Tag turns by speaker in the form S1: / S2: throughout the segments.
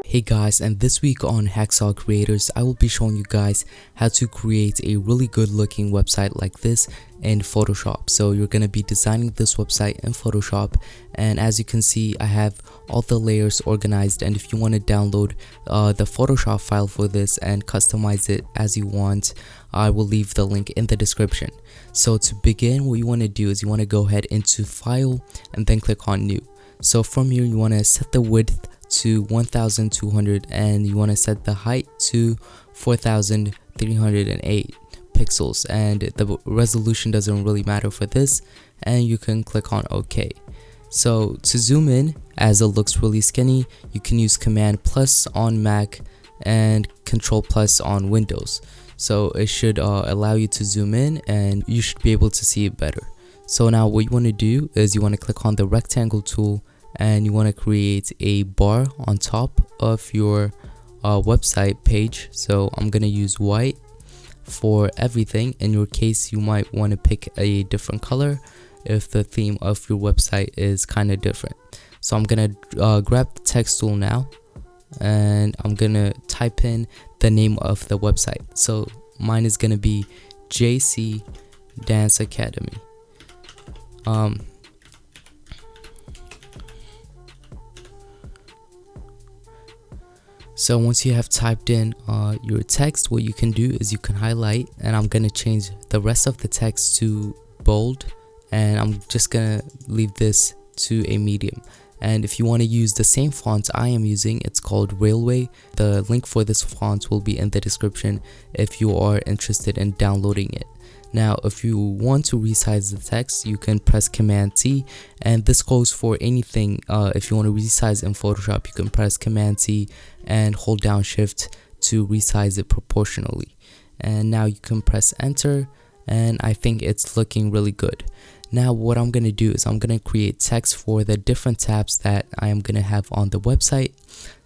S1: Hey guys, and this week on Hacksaw Creators, I will be showing you guys how to create a really good looking website like this in Photoshop. So you're going to be designing this website in Photoshop, and as you can see, I have all the layers organized, and if you want to download the Photoshop file for this and customize it as you want, I will leave the link in the description. So to begin, what you want to do is you want to go ahead into File and then click on New. So from here, you want to set the width to 1200 and you want to set the height to 4308 pixels, and the resolution doesn't really matter for this, and you can click on OK. So to zoom in, as it looks really skinny, you can use Command plus on Mac and Control plus on Windows. So it should allow you to zoom in and you should be able to see it better. So now what you want to do is you want to click on the rectangle tool and you want to create a bar on top of your website page. So I'm going to use white for everything. In your case, you might want to pick a different color if the theme of your website is kind of different. So I'm going to grab the text tool now, and I'm going to type in the name of the website. So mine is going to be JC Dance Academy. So once you have typed in your text, what you can do is you can highlight, and I'm going to change the rest of the text to bold, and I'm just going to leave this to a medium. And if you want to use the same font I am using, it's called Railway. The link for this font will be in the description if you are interested in downloading it. Now, if you want to resize the text, you can press Command T, and this goes for anything. If you want to resize in Photoshop, you can press Command T and hold down Shift to resize it proportionally. And now you can press Enter, and I think it's looking really good. Now what I'm going to do is I'm going to create text for the different tabs that I am going to have on the website.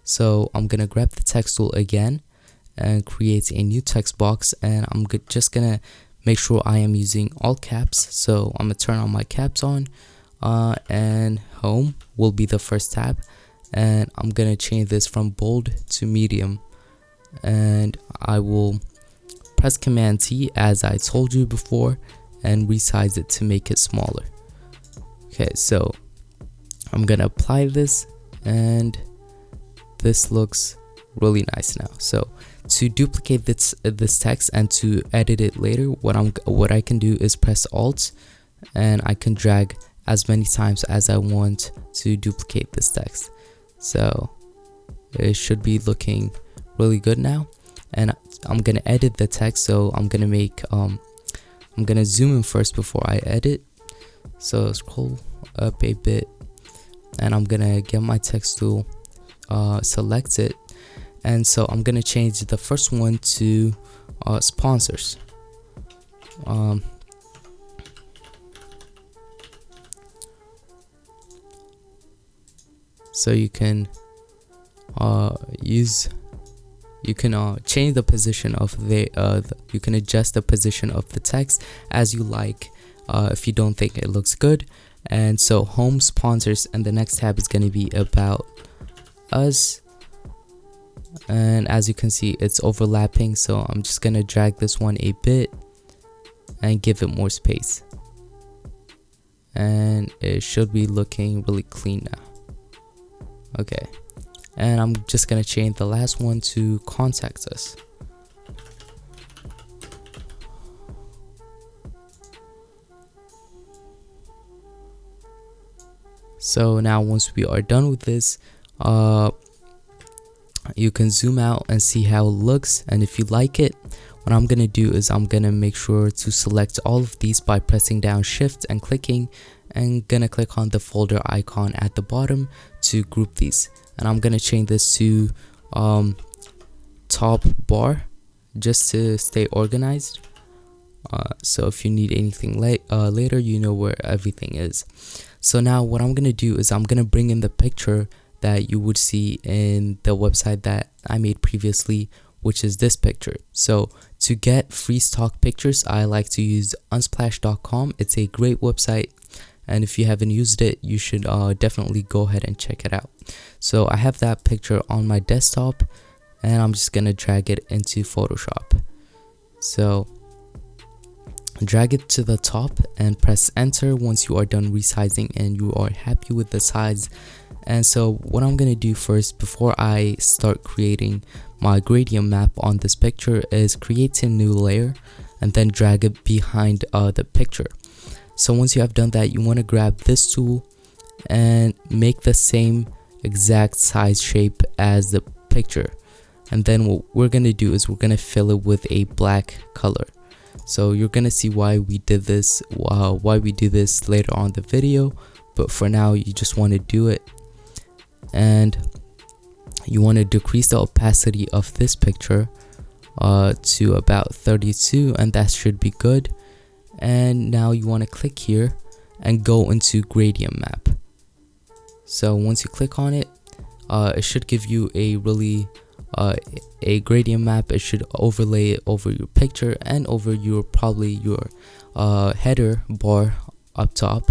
S1: So I'm going to grab the text tool again and create a new text box, and I'm just going to make sure I am using all caps. So I'm going to turn on my caps on, and home will be the first tab, and I'm going to change this from bold to medium, and I will press Command T as I told you before and resize it to make it smaller. Okay, so I'm going to apply this, and this looks really nice now. So to duplicate this text and to edit it later, what I can do is press Alt, and I can drag as many times as I want to duplicate this text. So it should be looking really good now, and I'm gonna edit the text. So I'm gonna make I'm gonna zoom in first before I edit. So scroll up a bit, and I'm gonna get my text tool, select it. And so I'm gonna change the first one to sponsors. So you can change the position of you can adjust the position of the text as you like if you don't think it looks good. And so home, sponsors, and the next tab is going to be about us. And as you can see, it's overlapping, so I'm just gonna drag this one a bit and give it more space, and it should be looking really clean now. Okay, and I'm just gonna change the last one to contact us. So now once we are done with this, you can zoom out and see how it looks, and if you like it, what I'm gonna do is I'm gonna make sure to select all of these by pressing down Shift and clicking, and gonna click on the folder icon at the bottom to group these. And I'm gonna change this to top bar just to stay organized. So if you need anything later, you know where everything is. So now what I'm gonna do is I'm gonna bring in the picture that you would see in the website that I made previously, which is this picture. So to get free stock pictures, I like to use unsplash.com. It's a great website, and if you haven't used it, you should definitely go ahead and check it out. So I have that picture on my desktop, and I'm just gonna drag it into Photoshop. So drag it to the top and press enter once you are done resizing and you are happy with the size. And so what I'm gonna do first, before I start creating my gradient map on this picture, is create a new layer and then drag it behind the picture. So once you have done that, you want to grab this tool and make the same exact size shape as the picture. And then what we're going to do is we're going to fill it with a black color. So you're going to see why we did this, why we do this later on in the video. But for now, you just want to do it. And you want to decrease the opacity of this picture to about 32, and that should be good. And now you want to click here and go into gradient map. So once you click on it, it should give you a really a gradient map. It should overlay it over your picture and over your header bar up top.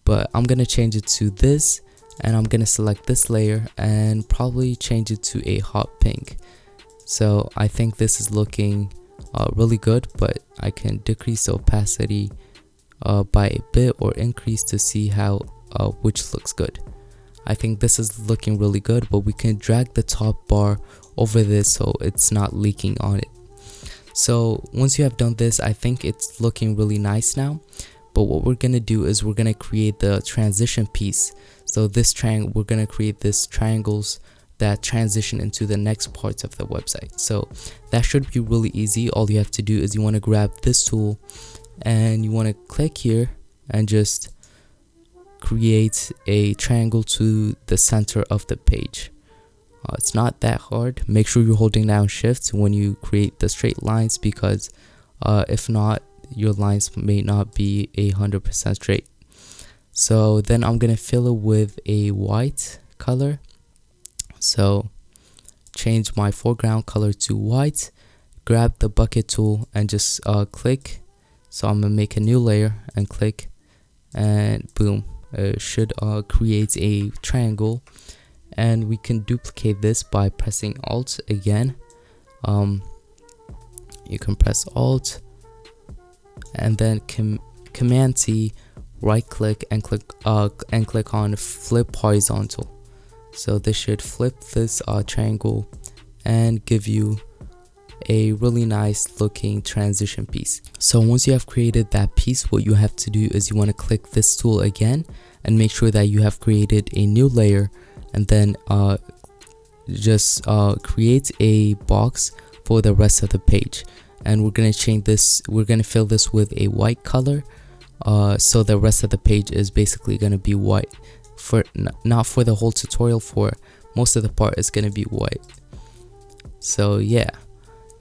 S1: But I'm gonna change it to this, and I'm gonna select this layer and probably change it to a hot pink. So I think this is looking really good, but I can decrease the opacity by a bit or increase to see how which looks good. I think this is looking really good, but we can drag the top bar over this so it's not leaking on it. So once you have done this, I think it's looking really nice now. But what we're gonna do is we're gonna create the transition piece. So this we're gonna create this triangles that transition into the next parts of the website. So that should be really easy. All you have to do is you want to grab this tool and you want to click here and just create a triangle to the center of the page. It's not that hard. Make sure you're holding down shift when you create the straight lines, because if not, your lines may not be 100% straight. So then I'm gonna fill it with a white color. So change my foreground color to white, grab the bucket tool and just click. So I'm gonna make a new layer and click, and boom, it should create a triangle. And we can duplicate this by pressing Alt again. You can press Alt and then Command T, right click and click on flip horizontal. So this should flip this triangle and give you a really nice looking transition piece. So once you have created that piece, what you have to do is you want to click this tool again and make sure that you have created a new layer, and then just create a box for the rest of the page. And we're going to change this, we're going to fill this with a white color, so the rest of the page is basically going to be white. For not for the whole tutorial, for most of the part is going to be white. So yeah,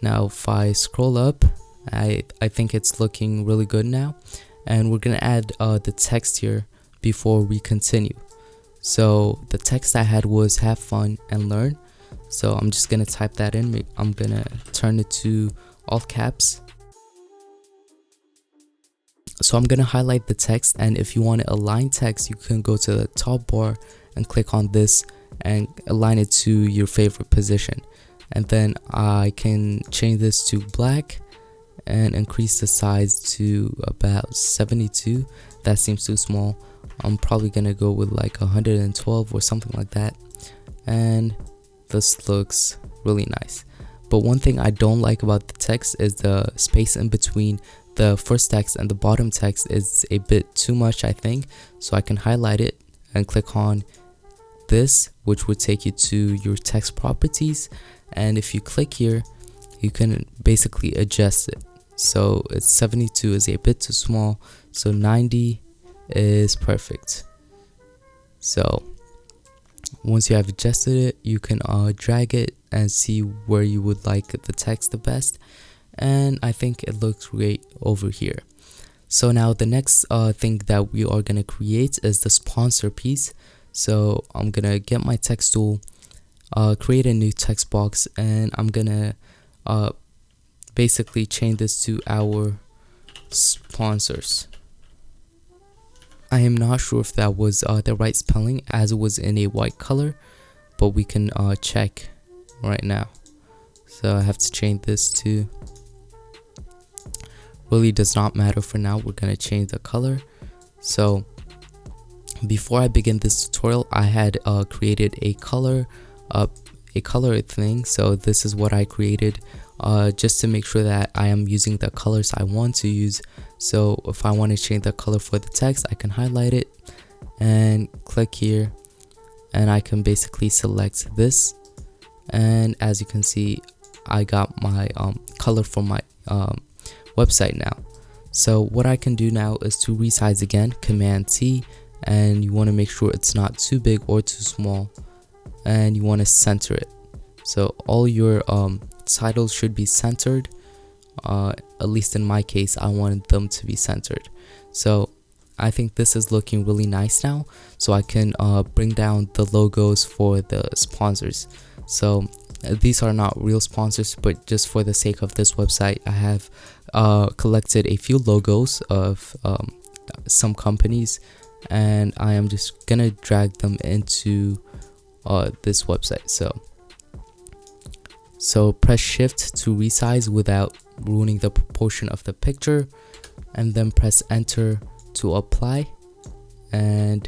S1: now if I scroll up, I think it's looking really good now. And we're going to add the text here before we continue. So the text I had was have fun and learn. So I'm just going to type that in. I'm going to turn it to all caps. So I'm going to highlight the text, and if you want to align text, you can go to the top bar and click on this and align it to your favorite position. And then I can change this to black and increase the size to about 72. That seems too small. I'm probably going to go with like 112 or something like that. And this looks really nice. But one thing I don't like about the text is the space in between the first text and the bottom text is a bit too much, I think. So I can highlight it and click on this, which would take you to your text properties. And if you click here, you can basically adjust it. So it's 72 is a bit too small, so 90 is perfect. So once you have adjusted it, you can drag it and see where you would like the text the best. And I think it looks great over here. So now the next thing that we are going to create is the sponsor piece. So I'm going to get my text tool, create a new text box, and I'm going to basically change this to our sponsors. I am not sure if that was the right spelling, as it was in a white color, but we can check right now. So I have to change this to, really does not matter for now. We're gonna change the color. So before I begin this tutorial, I had created a color thing. So this is what I created just to make sure that I am using the colors I want to use. So if I want to change the color for the text, I can highlight it and click here, and I can basically select this, and as you can see, I got my color for my website now. So what I can do now is to resize again, Command T, and you want to make sure it's not too big or too small, and you want to center it. So all your titles should be centered. At least in my case, I wanted them to be centered. So I think this is looking really nice now. So I can bring down the logos for the sponsors. So these are not real sponsors, but just for the sake of this website, I have collected a few logos of some companies, and I am just gonna drag them into this website. So press shift to resize without ruining the proportion of the picture, and then press enter to apply. And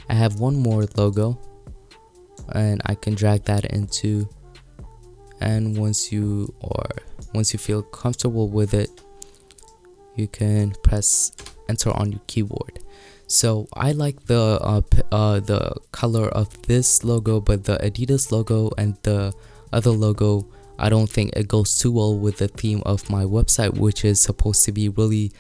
S1: I have one more logo, and I can drag that into, and once you feel comfortable with it, you can press enter on your keyboard. So I like the color of this logo, but the Adidas logo and the other logo, I don't think it goes too well with the theme of my website, which is supposed to be really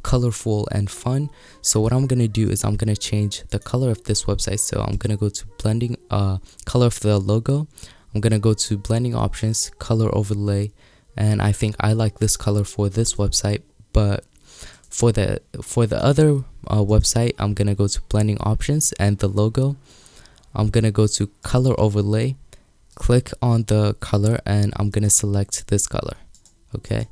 S1: colorful and fun. So what I'm gonna do is I'm gonna change the color of this website. So I'm gonna go to blending, color of the logo. I'm gonna go to blending options, color overlay, and I think I like this color for this website. But for the other website, I'm gonna go to blending options and the logo. I'm gonna go to color overlay, click on the color, and I'm gonna select this color. Okay,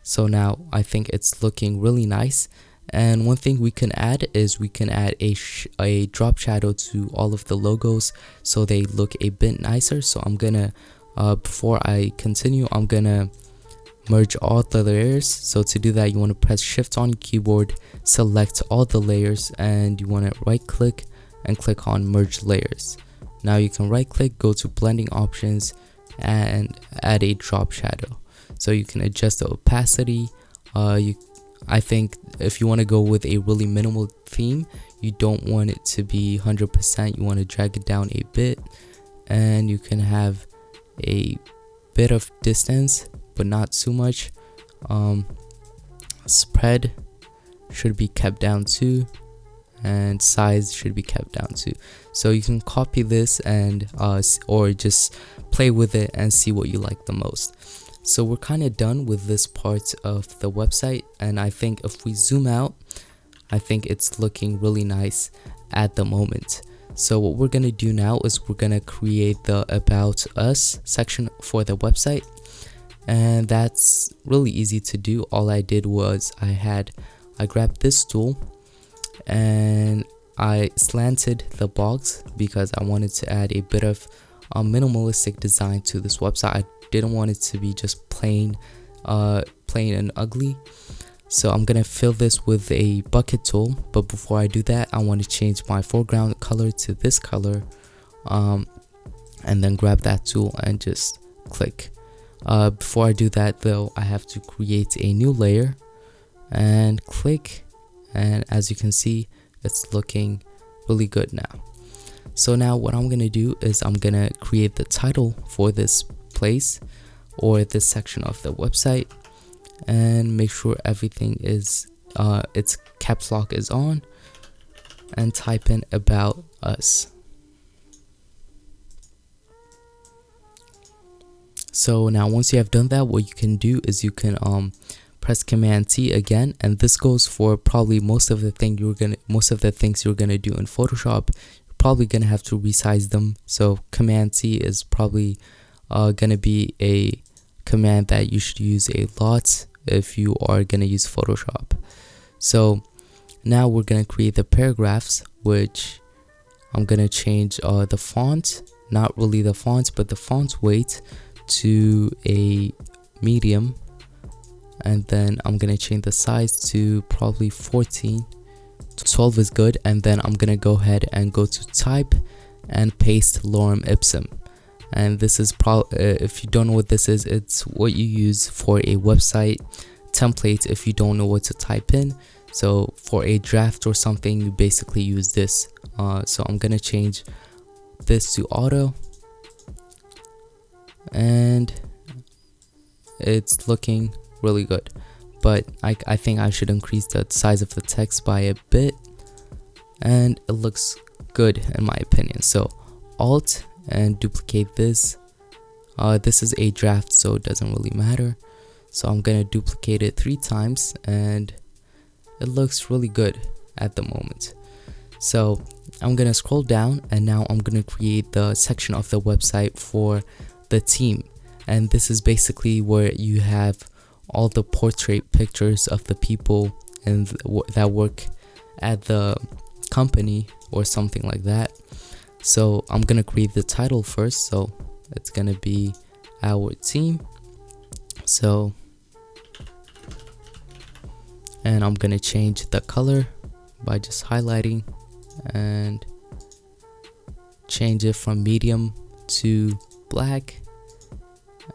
S1: so now I think it's looking really nice. And one thing we can add is we can add a drop shadow to all of the logos so they look a bit nicer. So I'm gonna before I continue, I'm gonna merge all the layers. So to do that, you want to press shift on your keyboard, select all the layers, and you want to right click and click on merge layers. Now you can right click, go to blending options, and add a drop shadow. So you can adjust the opacity. I think if you want to go with a really minimal theme, you don't want it to be 100%. You want to drag it down a bit, and you can have a bit of distance, but not too much. Spread should be kept down too, and size should be kept down too. So you can copy this and or just play with it and see what you like the most. So we're kind of done with this part of the website, and I think if we zoom out, I think it's looking really nice at the moment. So what we're gonna do now is we're gonna create the About Us section for the website, and that's really easy to do. All I did was I grabbed this tool and I slanted the box because I wanted to add a bit of minimalistic design to this website. I didn't want it to be just plain and ugly. So I'm gonna fill this with a bucket tool, but before I do that, I want to change my foreground color to this color, and then grab that tool and just click. Before I do that though, I have to create a new layer and click, and as you can see, it's looking really good now. So now what I'm gonna do is I'm gonna create the title for this place or this section of the website, and make sure everything is its caps lock is on, and type in About Us. So now once you have done that, what you can do is you can press Command T again, and this goes for probably most of the things you're gonna do in Photoshop. You're probably gonna have to resize them. So Command T is probably gonna be a command that you should use a lot if you are gonna use Photoshop. So Now we're gonna create the paragraphs, which I'm gonna change the font, not really the font, but the font weight to a medium, and then I'm gonna change the size to probably 14. 12 is good, and then I'm gonna go ahead and go to type and paste lorem ipsum. And this is if you don't know what this is, it's what you use for a website template if you don't know what to type in. So for a draft or something, you basically use this. So I'm gonna change this to auto, and it's looking really good, but I think I should increase the size of the text by a bit, and it looks good in my opinion. So Alt and duplicate this. This is a draft, so it doesn't really matter. So I'm gonna duplicate it 3 times, and it looks really good at the moment. So I'm gonna scroll down, and now I'm gonna create the section of the website for the team. And this is basically where you have all the portrait pictures of the people and that work at the company or something like that. So I'm gonna create the title first, so it's gonna be our team. So, and I'm gonna change the color by just highlighting and change it from medium to black,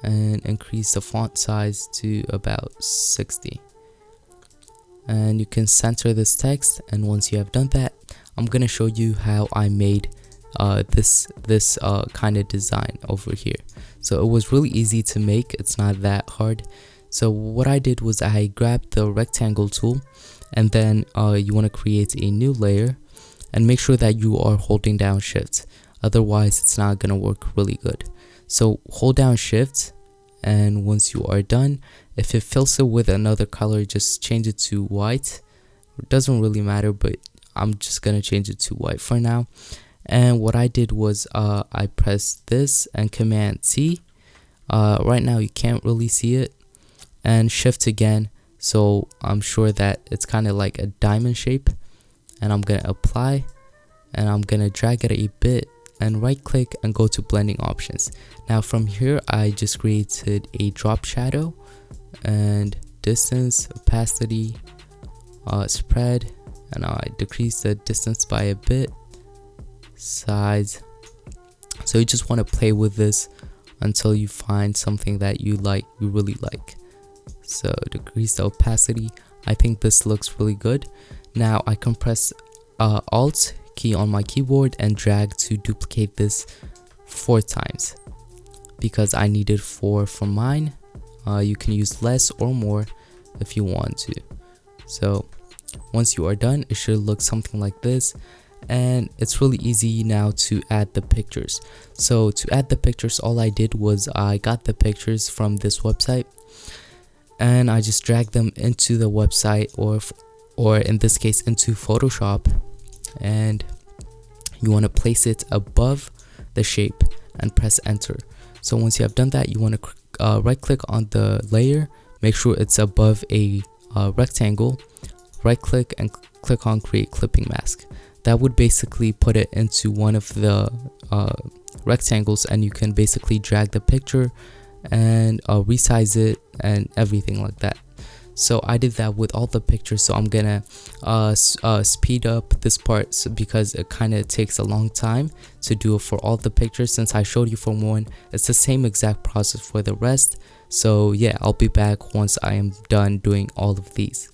S1: and increase the font size to about 60. And you can center this text, and once you have done that, I'm gonna show you how I made this kind of design over here. So it was really easy to make, it's not that hard. So what I did was I grabbed the rectangle tool, and then you want to create a new layer, and make sure that you are holding down shift, otherwise it's not gonna work really good. So hold down shift, and once you are done, if it fills it with another color, just change it to white. It doesn't really matter, but I'm just gonna change it to white for now. And what I did was I pressed this and Command T. Right now you can't really see it, and shift again, so I'm sure that it's kind of like a diamond shape. And I'm gonna apply, and I'm gonna drag it a bit, and right click and go to blending options. Now from here I just created a drop shadow, and distance, opacity, spread, and I decreased the distance by a bit, size. So you just want to play with this until you find something that you really like. So decrease the opacity. I think this looks really good. Now I can press Alt key on my keyboard and drag to duplicate this 4 times, because I needed 4 for mine. You can use less or more if you want to. So once you are done, it should look something like this. And it's really easy now to add the pictures. So to add the pictures, all I did was I got the pictures from this website, and I just dragged them into the website, or in this case into Photoshop, and you want to place it above the shape and press enter. So once you have done that, you want to right click on the layer, make sure it's above a rectangle, right click and click on create clipping mask. That would basically put it into one of the rectangles, and you can basically drag the picture and resize it and everything like that. So I did that with all the pictures. So I'm gonna speed up this part, because it kind of takes a long time to do it for all the pictures. Since I showed you for one, it's the same exact process for the rest. So yeah, I'll be back once I am done doing all of these.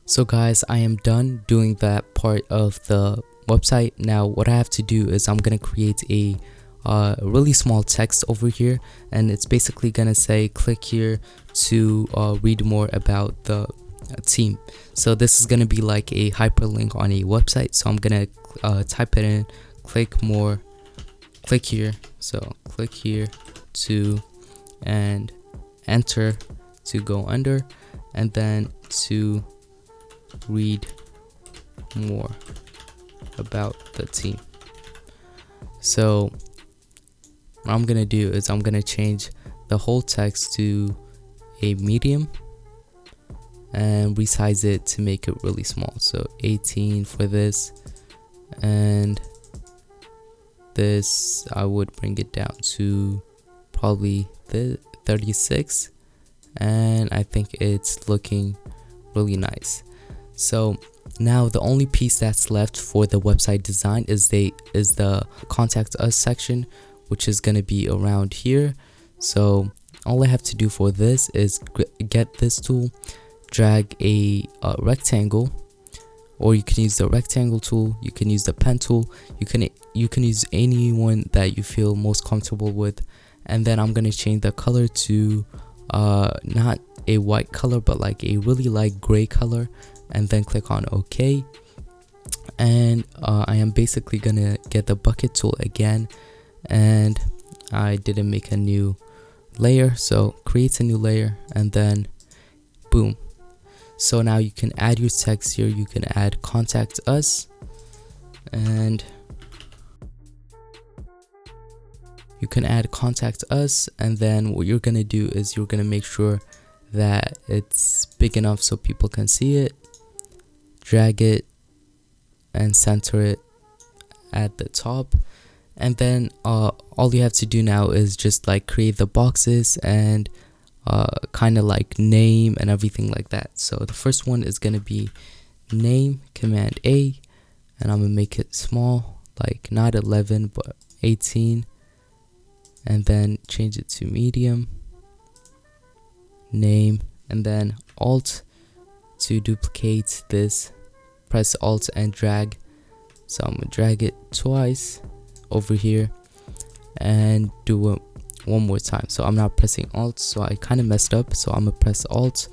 S1: So guys, I am done doing that part of the website. Now what I have to do is I'm gonna create a really small text over here, and it's basically gonna say click here to read more about the team. So this is gonna be like a hyperlink on a website. So I'm gonna type it in, click more, click here, so click here to, and enter to go under, and then to read more about the team. So what I'm gonna do is I'm gonna change the whole text to a medium and resize it to make it really small. So 18 for this, and this I would bring it down to probably the 36, and I think it's looking really nice. So now the only piece that's left for the website design is the contact us section, which is going to be around here. So all I have to do for this is get this tool, drag a rectangle, or you can use the rectangle tool, you can use the pen tool, you can use any one that you feel most comfortable with. And then I'm going to change the color to not a white color, but like a really light gray color, and then click on OK. And I am basically gonna get the bucket tool again, and I didn't make a new layer, so create a new layer, and then boom. So now you can add your text here, you can add contact us, and you can add contact us, and then what you're gonna do is you're gonna make sure that it's big enough so people can see it, drag it and center it at the top. And then all you have to do now is just like create the boxes and kind of like name and everything like that. So the first one is gonna be name, Command A, and I'm gonna make it small, like not 11 but 18, and then change it to medium, name, and then Alt to duplicate this, press Alt and drag. So I'm gonna drag it twice over here and do it one more time. So I'm not pressing Alt, so I kind of messed up, so I'm gonna press Alt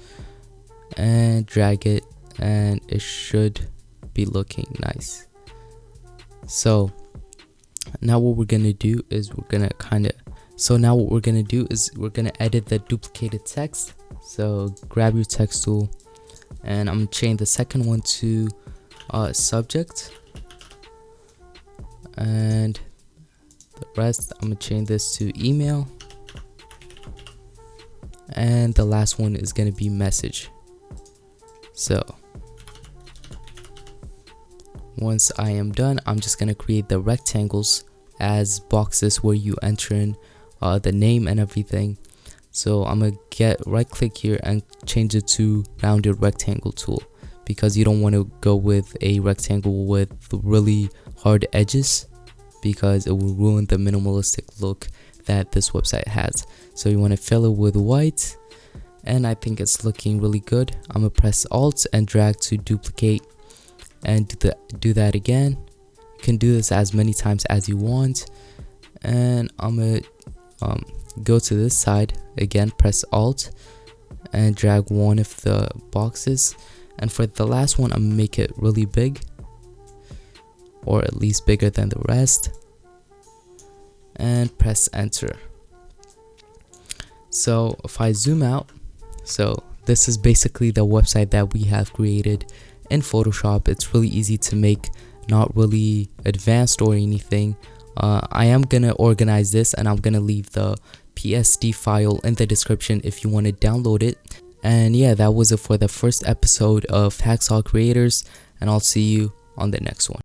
S1: and drag it, and it should be looking nice. So now what we're gonna do is we're gonna edit the duplicated text. So grab your text tool, and I'm gonna change the second one to subject, and the rest I'm gonna change this to email, and the last one is gonna be message. So once I am done, I'm just gonna create the rectangles as boxes where you enter in the name and everything. So I'm gonna right click here and change it to rounded rectangle tool, because you don't want to go with a rectangle with really hard edges, because it will ruin the minimalistic look that this website has. So you want to fill it with white, and I think it's looking really good. I'm gonna press Alt and drag to duplicate, and do that again. You can do this as many times as you want, and I'm gonna go to this side again, press Alt and drag one of the boxes, and for the last one I'm gonna make it really big, or at least bigger than the rest, and press enter. So if I zoom out, so this is basically the website that we have created in Photoshop. It's really easy to make, not really advanced or anything. I am gonna organize this, and I'm gonna leave the PSD file in the description if you want to download it. And yeah, that was it for the first episode of Hacksaw Creators, and I'll see you on the next one.